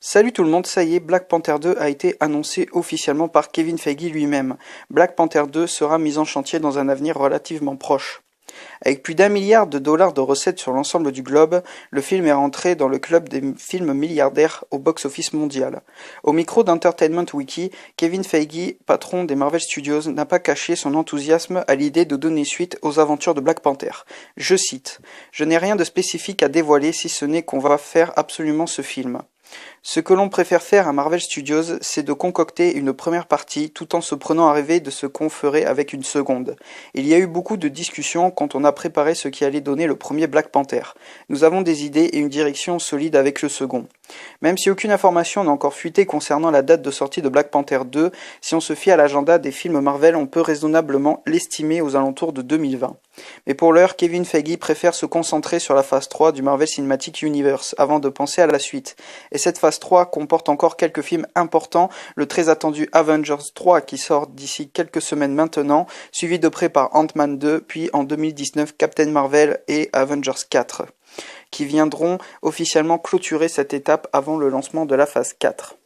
Salut tout le monde, ça y est, Black Panther 2 a été annoncé officiellement par Kevin Feige lui-même. Black Panther 2 sera mis en chantier dans un avenir relativement proche. Avec plus d'1 milliard de dollars de recettes sur l'ensemble du globe, le film est rentré dans le club des films milliardaires au box-office mondial. Au micro d'Entertainment Wiki, Kevin Feige, patron des Marvel Studios, n'a pas caché son enthousiasme à l'idée de donner suite aux aventures de Black Panther. Je cite : « Je n'ai rien de spécifique à dévoiler si ce n'est qu'on va faire absolument ce film. Ce que l'on préfère faire à Marvel Studios, c'est de concocter une première partie tout en se prenant à rêver de ce qu'on ferait avec une seconde. Il y a eu beaucoup de discussions quand on a préparé ce qui allait donner le premier Black Panther. Nous avons des idées et une direction solide avec le second. Même si aucune information n'a encore fuité concernant la date de sortie de Black Panther 2, si on se fie à l'agenda des films Marvel, on peut raisonnablement l'estimer aux alentours de 2020. Mais pour l'heure, Kevin Feige préfère se concentrer sur la phase 3 du Marvel Cinematic Universe avant de penser à la suite. Et cette phase 3 comporte encore quelques films importants, le très attendu Avengers 3 qui sort d'ici quelques semaines maintenant, suivi de près par Ant-Man 2, puis en 2019 Captain Marvel et Avengers 4, qui viendront officiellement clôturer cette étape avant le lancement de la phase 4.